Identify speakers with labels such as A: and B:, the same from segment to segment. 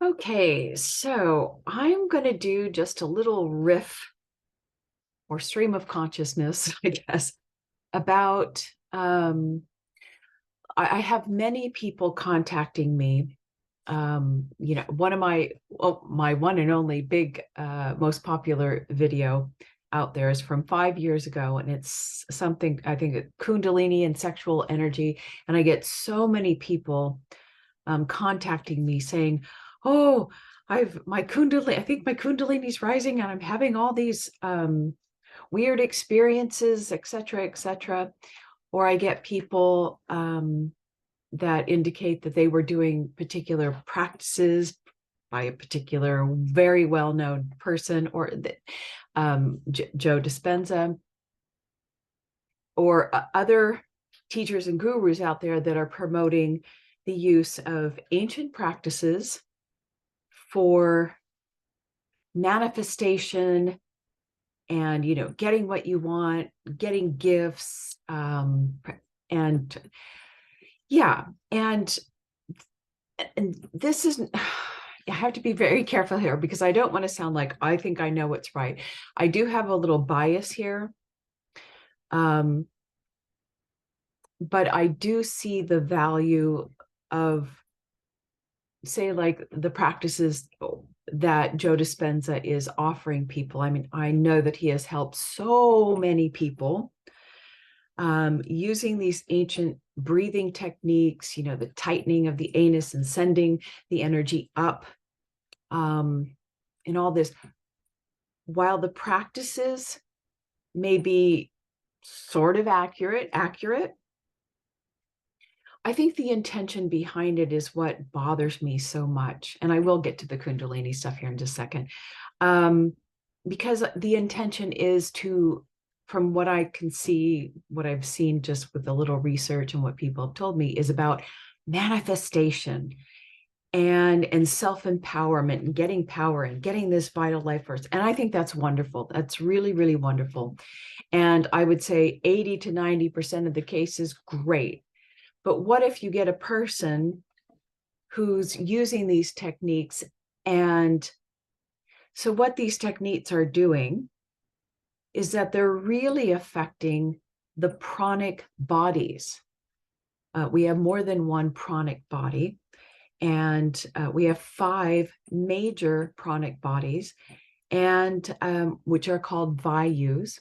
A: Okay, so I'm going to do just a little riff or stream of consciousness, I guess, about I have many people contacting me. One of my one and only big, most popular video out there is from 5 years ago, and it's something I think Kundalini and sexual energy. And I get so many people contacting me saying, "Oh, I think my Kundalini's rising, and I'm having all these weird experiences, etc., etc." Or I get people that indicate that they were doing particular practices by a particular very well-known person, or Joe Dispenza, or other teachers and gurus out there that are promoting the use of ancient practices for manifestation and getting what you want, getting gifts, and yeah, and this isn't. I have to be very careful here because I don't want to sound like I think I know what's right. I do have a little bias here, but I do see the value of, say, like the practices that Joe Dispenza is offering people. I mean, I know that he has helped so many people using these ancient breathing techniques, the tightening of the anus and sending the energy up, and all this. While the practices may be sort of accurate, I think the intention behind it is what bothers me so much. And I will get to the Kundalini stuff here in just a second. Because the intention is to, from what I can see, what I've seen just with a little research and what people have told me, is about manifestation and self-empowerment and getting power and getting this vital life force. And I think that's wonderful. That's really, really wonderful. And I would say 80 to 90% of the cases, great. But what if you get a person who's using these techniques? And so what these techniques are doing is that they're really affecting the pranic bodies. We have more than one pranic body, and we have 5 major pranic bodies, and which are called vayus.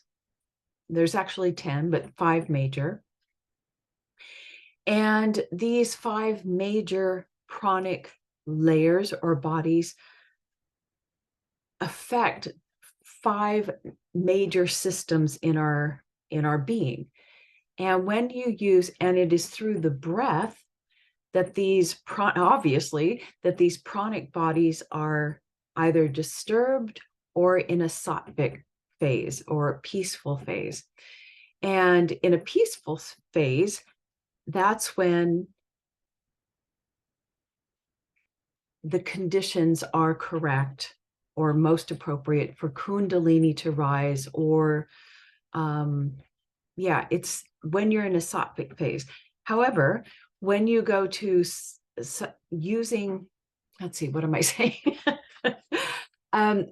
A: There's actually 10, but 5 major. And these 5 major pranic layers or bodies affect 5 major systems in our being. And when you use, and it is through the breath that these obviously that these pranic bodies are either disturbed or in a sattvic phase or a peaceful phase. And in a peaceful phase, that's when the conditions are correct or most appropriate for Kundalini to rise, or it's when you're in a sattvic phase. However, when you go to using, let's see, what am I saying?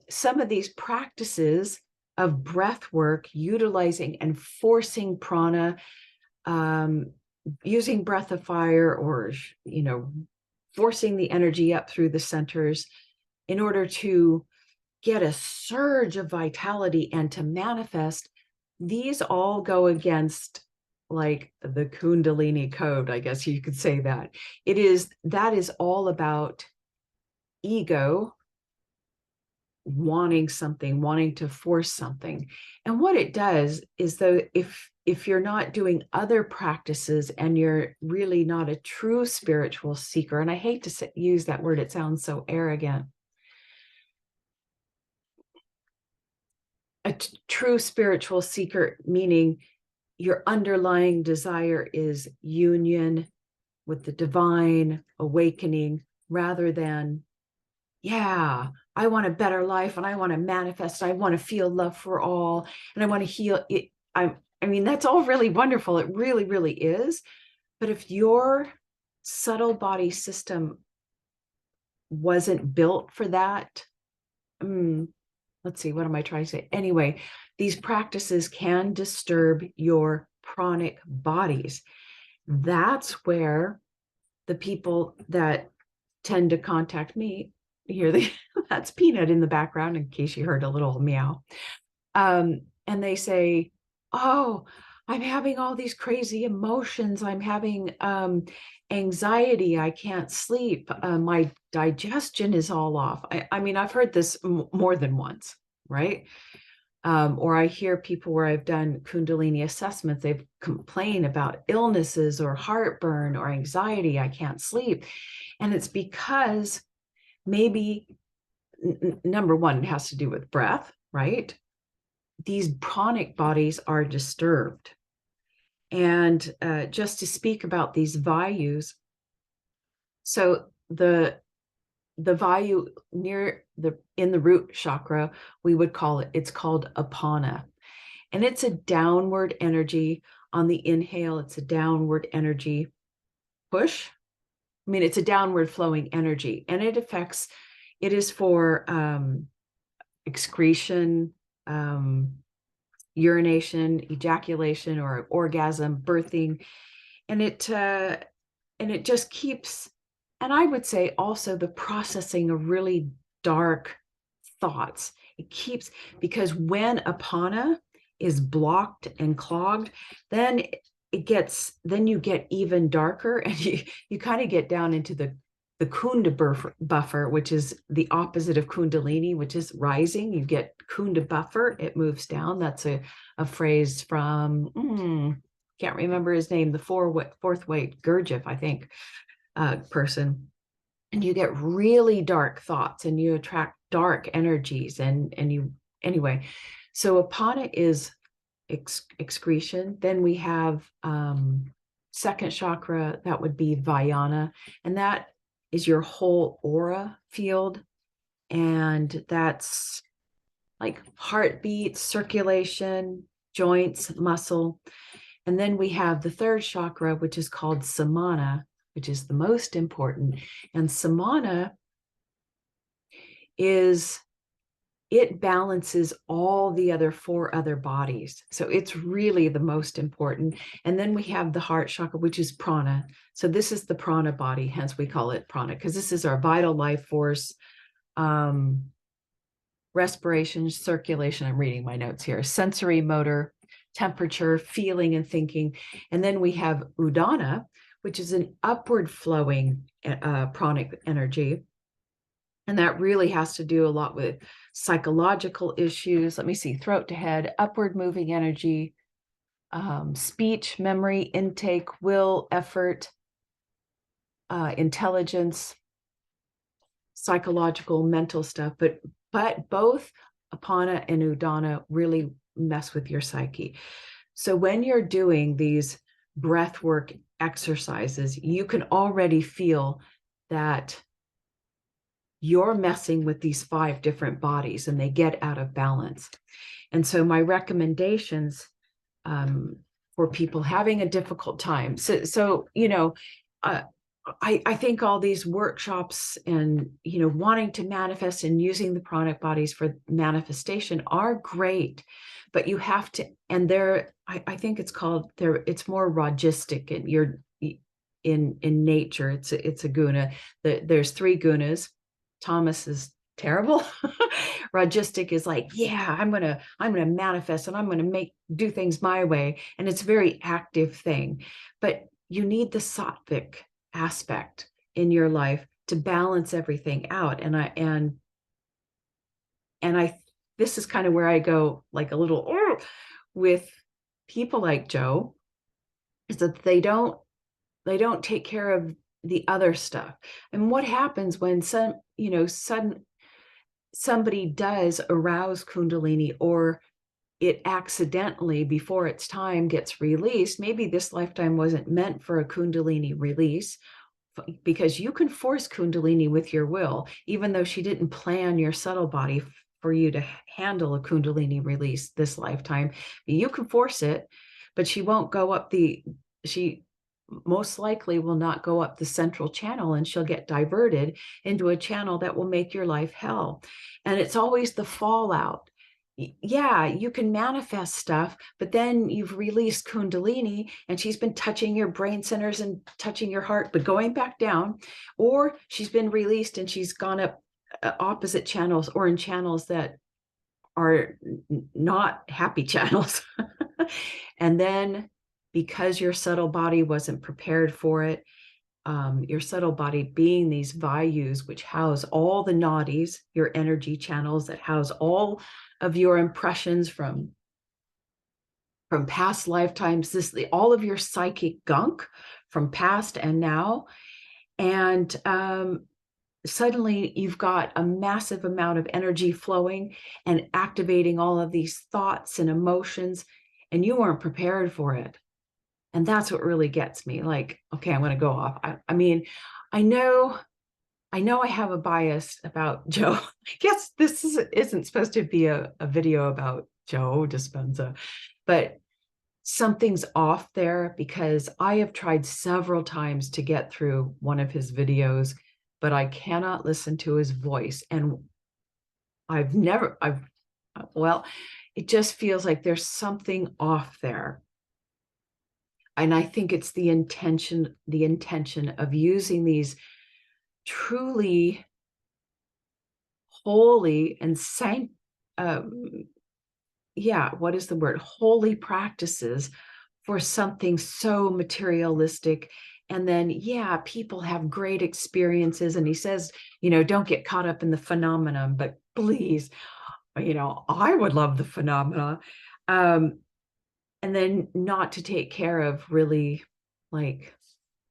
A: Some of these practices of breath work, utilizing and forcing prana, using breath of fire, or forcing the energy up through the centers in order to get a surge of vitality and to manifest, these all go against like the Kundalini code, I guess you could say that. That is all about ego wanting something, wanting to force something. And what it does is, though, if you're not doing other practices and you're really not a true spiritual seeker, and I hate to use that word, it sounds so arrogant. A true spiritual seeker, meaning your underlying desire is union with the divine, awakening, rather than, I want a better life and I want to manifest, I want to feel love for all, and I want to heal it. I mean, that's all really wonderful. It really, really is. But if your subtle body system wasn't built for that. Let's see, what am I trying to say? Anyway, these practices can disturb your pranic bodies. That's where the people that tend to contact me, that's Peanut in the background, in case you heard a little meow. And they say, oh, I'm having all these crazy emotions. I'm having anxiety. I can't sleep. My digestion is all off. I mean, I've heard this more than once, right? Or I hear people where I've done Kundalini assessments, they've complained about illnesses or heartburn or anxiety. I can't sleep. And it's because maybe, number one, it has to do with breath, right? These pranic bodies are disturbed. And just to speak about these vayus, so the vayu in the root chakra, we would call it's called apana. And it's a downward energy. On the inhale, it's a downward energy push. I mean, it's a downward flowing energy, and it is for excretion, urination, ejaculation, or orgasm, birthing. And it just keeps, and I would say also the processing of really dark thoughts. It keeps, because when apana is blocked and clogged, then you get even darker, and you kind of get down into the kunda buffer, which is the opposite of kundalini, which is rising. You get kunda buffer, it moves down. That's a phrase from can't remember his name, the fourth weight Gurdjieff, I think, person. And you get really dark thoughts, and you attract dark energies, and you, anyway. So apana is excretion. Then we have second chakra, that would be Vayana, and that is your whole aura field. And that's like heartbeat, circulation, joints, muscle. And then we have the third chakra, which is called Samana, which is the most important. And Samana it balances all the other 4 other bodies. So it's really the most important. And then we have the heart chakra, which is prana. So this is the prana body, hence we call it prana, because this is our vital life force, respiration, circulation. I'm reading my notes here. Sensory, motor, temperature, feeling, and thinking. And then we have udana, which is an upward flowing pranic energy. And that really has to do a lot with psychological issues. Let me see, throat to head, upward moving energy, speech, memory, intake, will, effort, intelligence, psychological, mental stuff. But both apana and udana really mess with your psyche. So when you're doing these breath work exercises, you can already feel that you're messing with these 5 different bodies, and they get out of balance. And so my recommendations for people having a difficult time. So I think all these workshops and, wanting to manifest and using the pranic bodies for manifestation are great, but you have to, and I think it's more ragistic, and you're in nature. It's a guna. There's 3 gunas. Thomas is terrible. Ragistic is like, yeah, I'm gonna manifest, and I'm gonna do things my way, and it's a very active thing. But you need the sattvic aspect in your life to balance everything out. And I this is kind of where I go like a little with people like Joe, is that they don't take care of the other stuff. And what happens when somebody does arouse Kundalini, or it accidentally, before its time, gets released? Maybe this lifetime wasn't meant for a Kundalini release, because you can force Kundalini with your will, even though she didn't plan your subtle body for you to handle a Kundalini release this lifetime. You can force it, but she won't go up most likely will not go up the central channel, and she'll get diverted into a channel that will make your life hell. And it's always the fallout. Yeah, you can manifest stuff, but then you've released Kundalini and she's been touching your brain centers and touching your heart, but going back down, or she's been released and she's gone up opposite channels or in channels that are not happy channels. And then because your subtle body wasn't prepared for it, your subtle body being these vayus, which house all the nadis, your energy channels that house all of your impressions from past lifetimes, all of your psychic gunk from past and now. And suddenly you've got a massive amount of energy flowing and activating all of these thoughts and emotions, and you weren't prepared for it. And that's what really gets me. Like, okay, I'm going to go off. I mean, I know I have a bias about Joe. I guess this isn't supposed to be a video about Joe Dispenza, but something's off there, because I have tried several times to get through one of his videos, but I cannot listen to his voice. And well, it just feels like there's something off there. And I think it's the intention of using these truly holy and what is the word? Holy practices for something so materialistic. And then, yeah, people have great experiences. And he says, don't get caught up in the phenomenon, but please, I would love the phenomena. And then not to take care of really like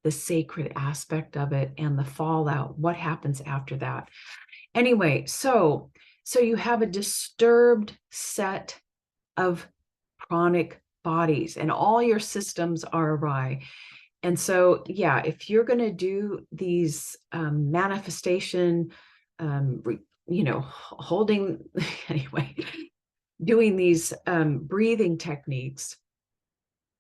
A: the sacred aspect of it and the fallout, what happens after that. Anyway, so you have a disturbed set of pranic bodies and all your systems are awry. And so, yeah, if you're going to do these manifestation, holding, anyway, doing these breathing techniques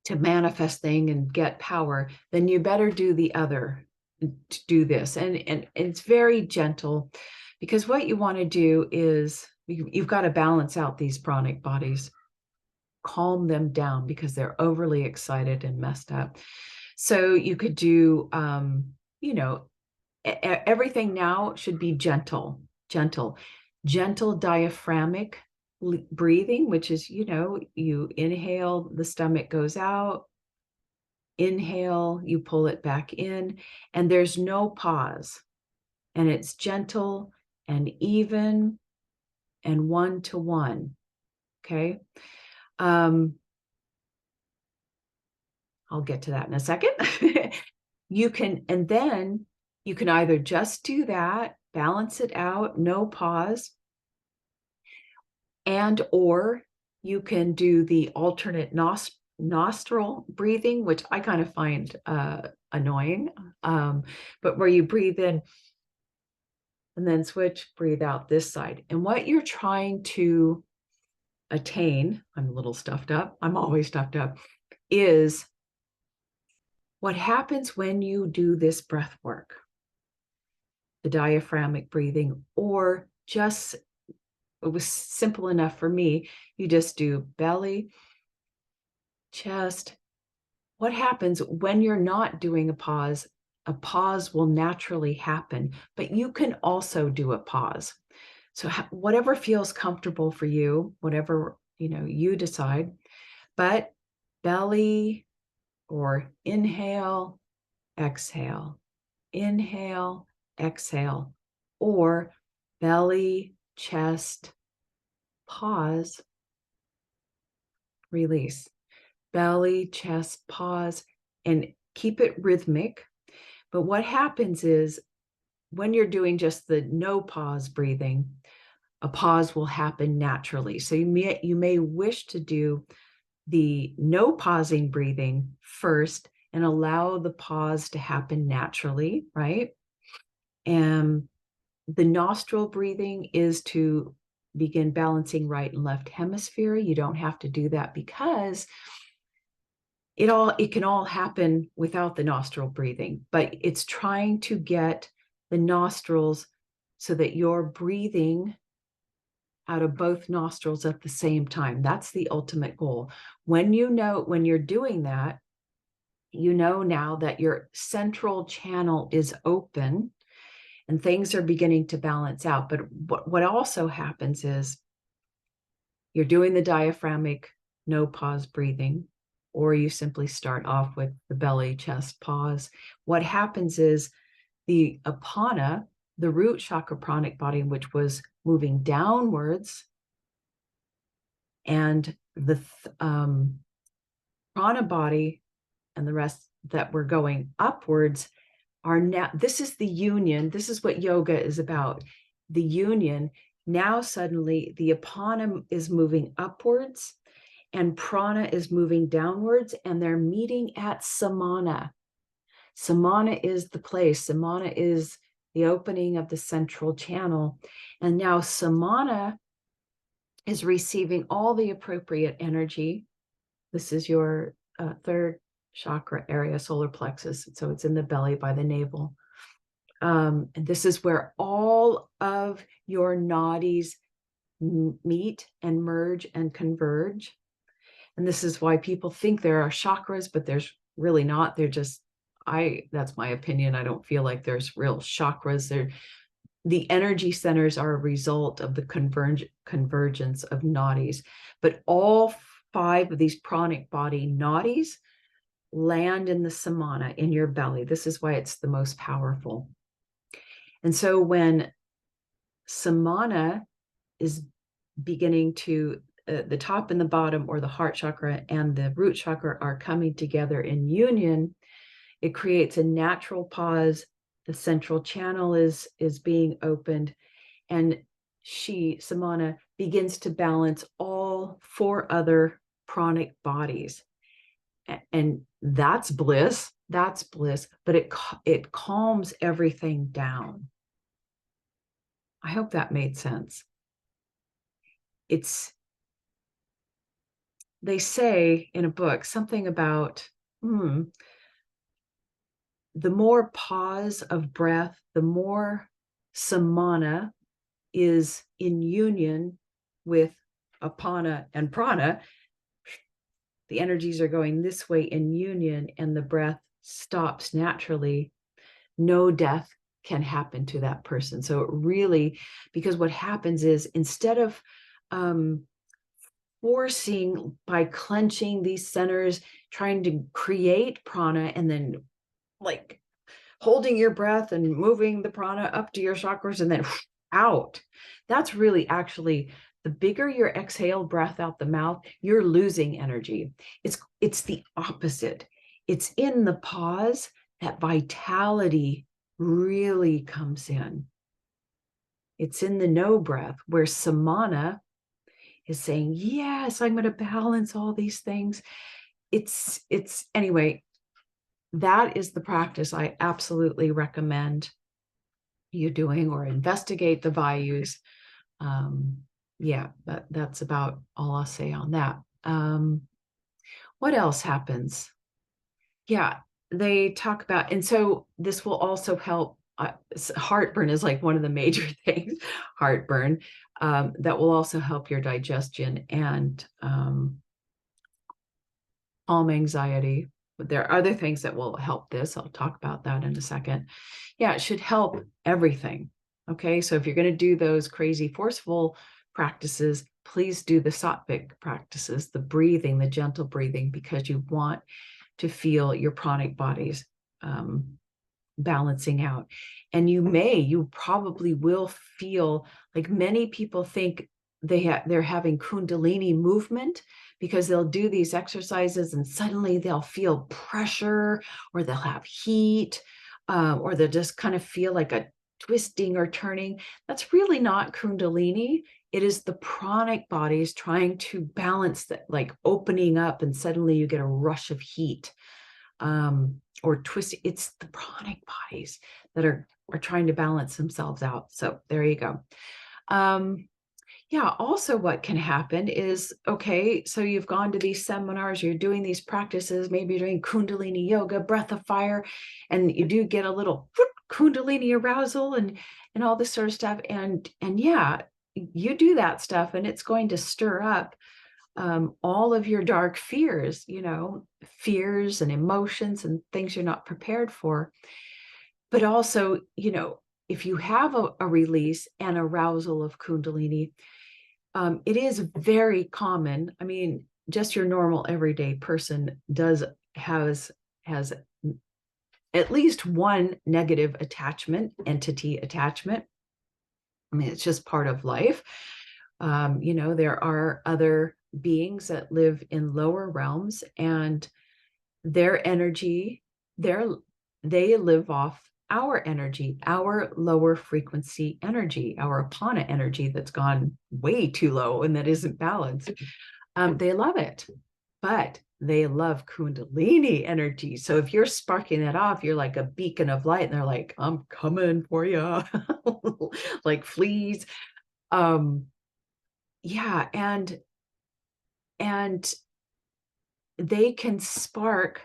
A: to manifest thing and get power, then you better do the other to do this. And it's very gentle, because what you want to do is you've got to balance out these pranic bodies, calm them down because they're overly excited and messed up. So you could do, everything now should be gentle diaphragmic breathing, which is, you inhale, the stomach goes out, inhale, you pull it back in, and there's no pause. And it's gentle and even and one to one. Okay. I'll get to that in a second. And then you can either just do that, balance it out, no pause, or you can do the alternate nostril breathing, which I kind of find annoying, but where you breathe in and then switch, breathe out this side. And what you're trying to attain, I'm a little stuffed up, I'm always stuffed up, is what happens when you do this breath work, the diaphragmic breathing, or just, it was simple enough for me, you just do belly, chest. What happens when you're not doing a pause? A pause will naturally happen, but you can also do a pause. So whatever feels comfortable for you, whatever, you decide, but belly, or inhale, exhale, inhale, exhale, or belly, chest, pause, release, belly, chest, pause, and keep it rhythmic. But what happens is when you're doing just the no pause breathing, a pause will happen naturally. So you may wish to do the no pausing breathing first and allow the pause to happen naturally, right? And the nostril breathing is to begin balancing right and left hemisphere. You don't have to do that because it can all happen without the nostril breathing, but it's trying to get the nostrils so that you're breathing out of both nostrils at the same time. That's the ultimate goal. When you're doing that, you know now that your central channel is open and things are beginning to balance out. But what also happens is you're doing the diaphragmic no pause breathing, or you simply start off with the belly, chest, pause. What happens is the apana, the root chakra pranic body, which was moving downwards, and the prana body and the rest that were going upwards are now, this is the union. This is what yoga is about. The union. Now suddenly the apana is moving upwards and prana is moving downwards, and they're meeting at samana. Samana is the place. Samana is the opening of the central channel. And now samana is receiving all the appropriate energy. This is your third chakra area, solar plexus. So it's in the belly by the navel. And this is where all of your nadis meet and merge and converge. And this is why people think there are chakras, but there's really not. They're just, that's my opinion. I don't feel like there's real chakras. The energy centers are a result of the convergence of nadis. But all 5 of these pranic body nadis land in the samana, in your belly. This is why it's the most powerful. And so when samana is beginning to, the top and the bottom, or the heart chakra and the root chakra, are coming together in union, it creates a natural pause. The central channel is being opened, and samana, begins to balance all 4 other pranic bodies. And that's bliss. That's bliss, but it calms everything down. I hope that made sense. They say in a book something about the more pause of breath, the more samana is in union with apana and prana. The energies are going this way in union, and the breath stops naturally. No death can happen to that person. So it really, because what happens is, instead of forcing by clenching these centers, trying to create prana, and then like holding your breath and moving the prana up to your chakras and then out, that's really actually, the bigger your exhale breath out the mouth, you're losing energy. It's the opposite. It's in the pause that vitality really comes in. It's in the no breath where samana is saying, yes, I'm going to balance all these things. It's anyway, that is the practice I absolutely recommend you doing, or investigate the values. Yeah, that's about all I'll say on that. What else happens? Yeah, they talk about, and so this will also help. Heartburn is like one of the major things, heartburn, that will also help your digestion and calm anxiety. But there are other things that will help this. I'll talk about that in a second. Yeah, it should help everything. Okay, so if you're going to do those crazy forceful practices, please do the sattvic practices, the breathing, the gentle breathing, because you want to feel your pranic bodies balancing out. And you probably will feel like, many people think they're having Kundalini movement, because they'll do these exercises and suddenly they'll feel pressure, or they'll have heat, or they'll just kind of feel like a twisting or turning. That's really not Kundalini. It is the pranic bodies trying to balance that, like opening up, and suddenly you get a rush of heat, or twisting. It's the pranic bodies that are trying to balance themselves out. So there you go. Yeah, also what can happen is, okay, so you've gone to these seminars, you're doing these practices, maybe you're doing Kundalini yoga, breath of fire, and you do get a little Kundalini arousal and all this sort of stuff. And yeah, you do that stuff and it's going to stir up all of your dark fears, fears and emotions and things you're not prepared for. But also, if you have a release and arousal of Kundalini, it is very common. I mean, just your normal everyday person has at least one negative entity attachment. I mean, it's just part of life. There are other beings that live in lower realms, and their energy, they live off our energy, our lower frequency energy, our apana energy that's gone way too low and that isn't balanced. They love it, but they love Kundalini energy. So if you're sparking that off, you're like a beacon of light, and they're like, I'm coming for you, like fleas. Yeah, and they can spark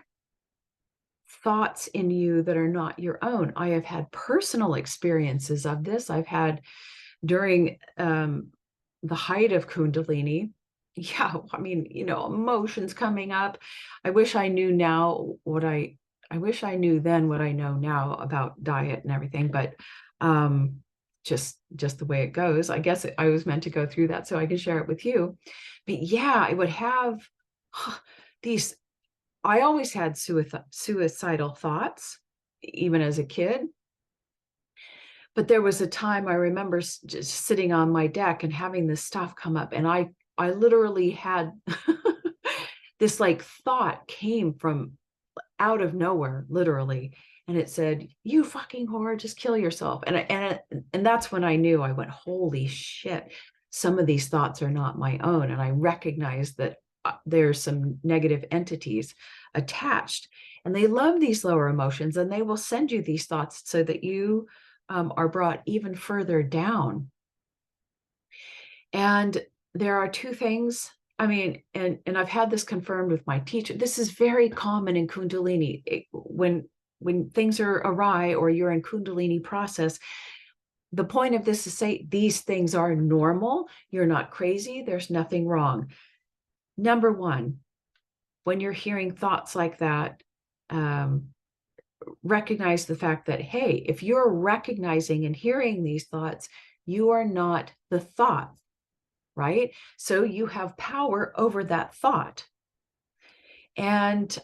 A: thoughts in you that are not your own. I have had personal experiences of this. I've had during the height of Kundalini. Yeah, I mean, emotions coming up. I wish I knew now I wish I knew then what I know now about diet and everything, but just the way it goes. I guess I was meant to go through that so I can share it with you. But yeah, I would have these I always had suicidal thoughts, even as a kid. But there was a time I remember just sitting on my deck and having this stuff come up. And I literally had this like thought came from out of nowhere, literally. And it said, you fucking whore, just kill yourself. And that's when I knew. I went, holy shit, some of these thoughts are not my own. And I recognized that there's some negative entities attached, and they love these lower emotions, and they will send you these thoughts so that you are brought even further down. And there are two things. I mean, and I've had this confirmed with my teacher. This is very common in Kundalini. When things are awry or you're in Kundalini process, the point of this is say these things are normal. You're not crazy. There's nothing wrong. Number one, when you're hearing thoughts like that, recognize the fact that, hey, if you're recognizing and hearing these thoughts, you are not the thought, right? So you have power over that thought. And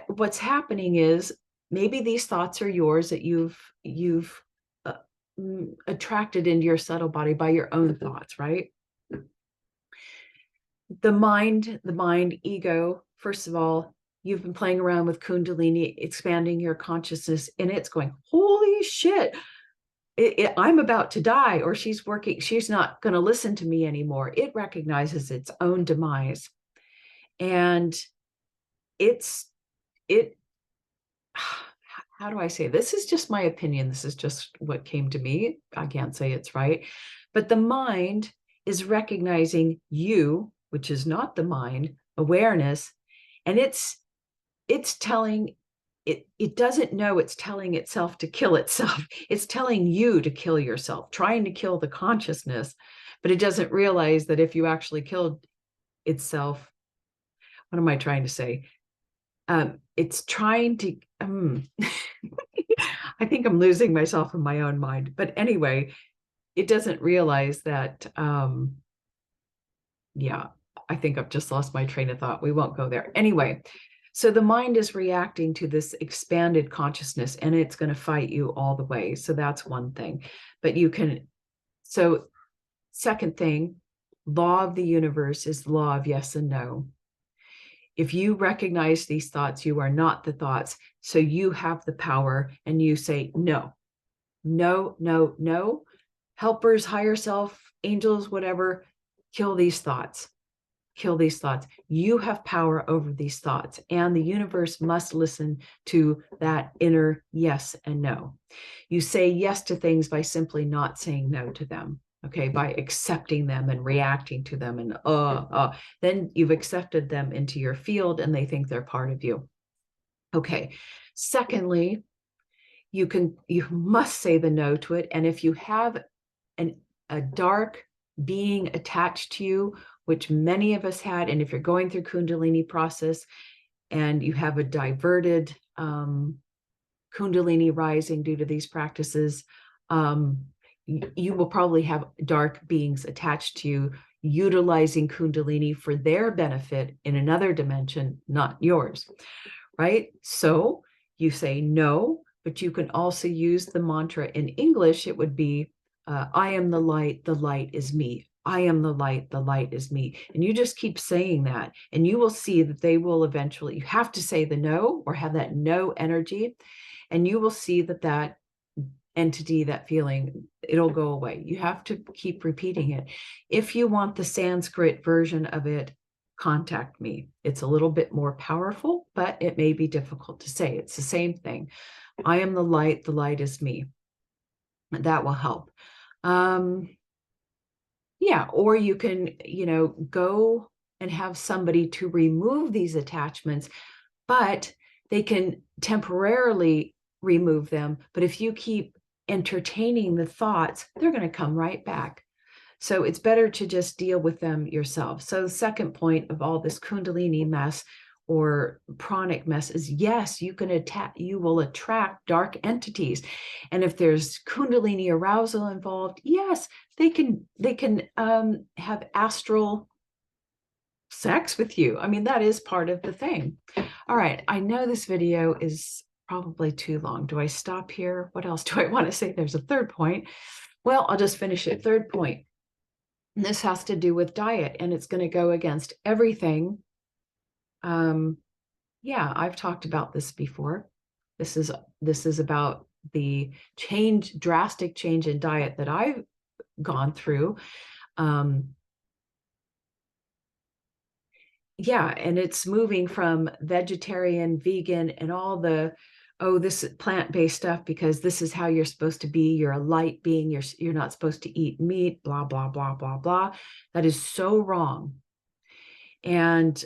A: what's happening is maybe these thoughts are yours that you've attracted into your subtle body by your own thoughts, right? The mind, ego, first of all, you've been playing around with Kundalini, expanding your consciousness, and it's going, holy shit, I'm about to die, or she's not going to listen to me anymore. It recognizes its own demise. And it, how do I say, this is just my opinion. This is just what came to me. I can't say it's right, but the mind is recognizing you, which is not the mind, awareness, and it's telling it doesn't know it's telling itself to kill itself. It's telling you to kill yourself, trying to kill the consciousness, but it doesn't realize that if you actually killed itself, what am I trying to say? It's trying to I think I'm losing myself in my own mind, but anyway, it doesn't realize that yeah, I think I've just lost my train of thought. We won't go there. Anyway, so the mind is reacting to this expanded consciousness, and it's going to fight you all the way. So that's one thing. But so second thing, law of the universe is law of yes and no. If you recognize these thoughts, you are not the thoughts. So you have the power, and you say, no, no, no, no. Helpers, higher self, angels, whatever, kill these thoughts. Kill these thoughts. You have power over these thoughts, and the universe must listen to that inner yes and no. You say yes to things by simply not saying no to them. okay, by accepting them and reacting to them. And then you've accepted them into your field and they think they're part of you. Okay. Secondly, you must say the no to it. And if you have a dark being attached to you, which many of us had, and if you're going through Kundalini process and you have a diverted Kundalini rising due to these practices, you will probably have dark beings attached to you, utilizing Kundalini for their benefit in another dimension, not yours, right? So you say no, but you can also use the mantra in English. It would be, I am the light is me. I am the light is me. And you just keep saying that, and you will see that they will eventually, you have to say the no or have that no energy, and you will see that that entity, that feeling, it'll go away. You have to keep repeating it. If you want the Sanskrit version of it, contact me. It's a little bit more powerful, but it may be difficult to say. It's the same thing. I am the light is me. That will help. Yeah, or you can, go and have somebody to remove these attachments, but they can temporarily remove them. But if you keep entertaining the thoughts, they're going to come right back. So it's better to just deal with them yourself. So the second point of all this Kundalini mess or pranic mess is, yes, you will attract dark entities. And if there's Kundalini arousal involved, yes, they can have astral sex with you. I mean, that is part of the thing. All right, I know this video is probably too long. Do I stop here? What else do I want to say? There's a third point. Well, I'll just finish it. Third point. And this has to do with diet, and it's going to go against everything. Yeah, I've talked about this before. This is about the drastic change in diet that I've gone through. Yeah, and it's moving from vegetarian, vegan, and all the, this plant-based stuff, because this is how you're supposed to be. You're a light being. You're not supposed to eat meat, blah, blah, blah, blah, blah. That is so wrong. And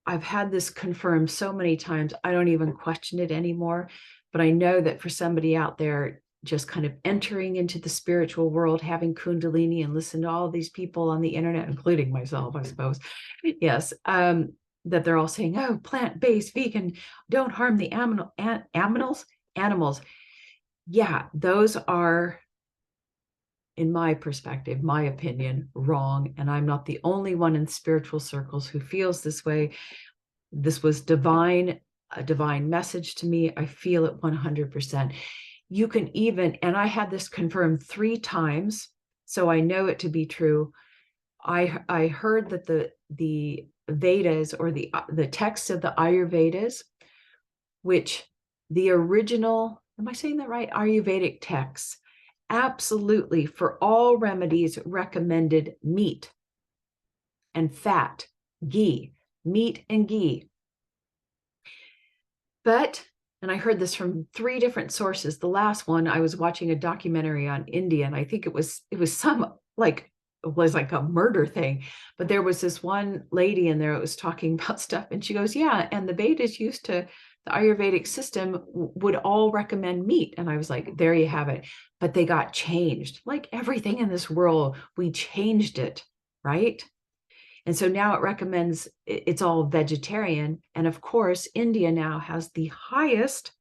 A: I've had this confirmed so many times, I don't even question it anymore. But I know that for somebody out there just kind of entering into the spiritual world, having Kundalini and listen to all these people on the internet, including myself, I suppose, yes, that they're all saying, oh, plant-based, vegan, don't harm the animals. Yeah, those are, in my perspective, my opinion, wrong. And I'm not the only one in spiritual circles who feels this way. This was a divine message to me. I feel it 100%. You can even, and I had this confirmed 3 times, so I know it to be true. I heard that the Vedas, or the text of the Ayurvedas, which the original, am I saying that right? Ayurvedic texts, absolutely for all remedies recommended meat and fat, ghee, meat and ghee. But, and I heard this from 3 different sources. The last one, I was watching a documentary on India, and I think it was some like, it was like a murder thing. But there was this one lady in there that was talking about stuff, and she goes, yeah, and the Vedas used to, the Ayurvedic system would all recommend meat. And I was like, there you have it. But they got changed. Like everything in this world, we changed it, right? And so now it recommends, it's all vegetarian. And of course, India now has the highest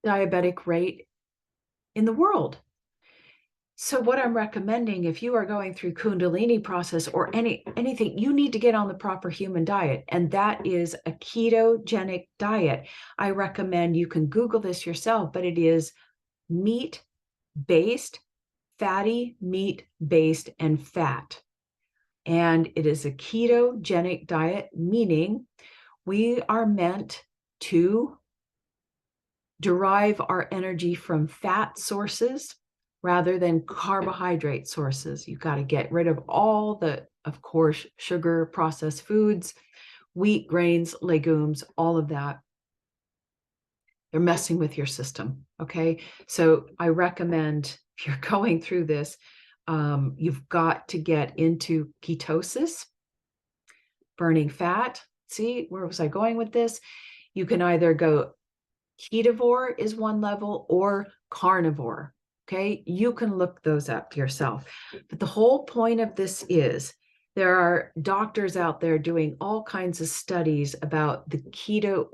A: diabetic rate in the world. So what I'm recommending, if you are going through Kundalini process or anything, you need to get on the proper human diet. And that is a ketogenic diet. I recommend, you can Google this yourself, but it is meat-based, fatty meat-based, and fat. And it is a ketogenic diet, meaning we are meant to derive our energy from fat sources rather than carbohydrate sources. You've got to get rid of all the, of course, sugar, processed foods, wheat, grains, legumes, all of that. They're messing with your system, okay? So I recommend if you're going through this, you've got to get into ketosis, burning fat. See, where was I going with this? You can either go ketovore is one level or carnivore. Okay, you can look those up yourself. But the whole point of this is there are doctors out there doing all kinds of studies about the keto,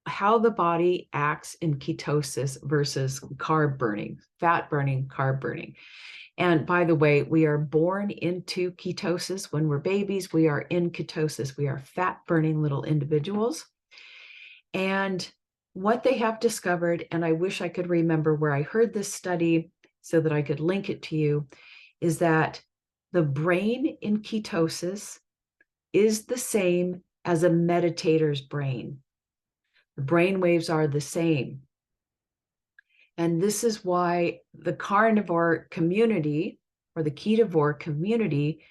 A: how the body acts in ketosis versus carb burning, fat burning, carb burning. And by the way, we are born into ketosis when we're babies. We are in ketosis. We are fat burning little individuals. And what they have discovered, and I wish I could remember where I heard this study so that I could link it to you, is that the brain in ketosis is the same as a meditator's brain. The brain waves are the same. And this is why the carnivore community or the ketovore community,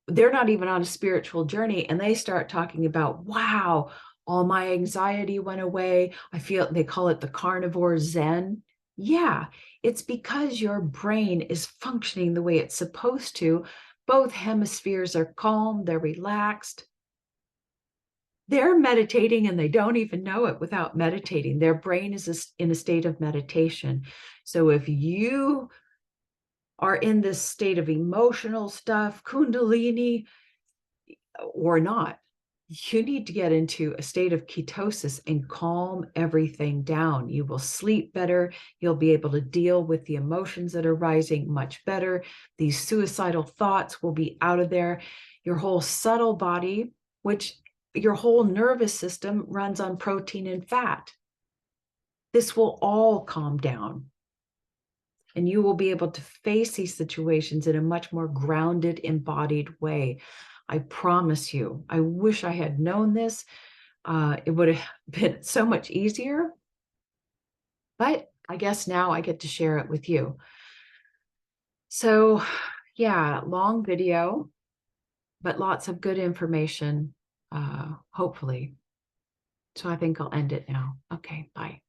A: they're not even on a spiritual journey, and they start talking about, wow, all my anxiety went away. I feel, they call it the carnivore zen. Yeah, it's because your brain is functioning the way it's supposed to. Both hemispheres are calm, they're relaxed. They're meditating and they don't even know it without meditating. Their brain is in a state of meditation. So if you are in this state of emotional stuff, Kundalini, or not, you need to get into a state of ketosis and calm everything down. You will sleep better. You'll be able to deal with the emotions that are rising much better. These suicidal thoughts will be out of there. Your whole subtle body, which your whole nervous system runs on protein and fat. This will all calm down. And you will be able to face these situations in a much more grounded, embodied way. I promise you. I wish I had known this. It would have been so much easier. But I guess now I get to share it with you. So, yeah, long video, but lots of good information, hopefully. So I think I'll end it now. Okay, bye.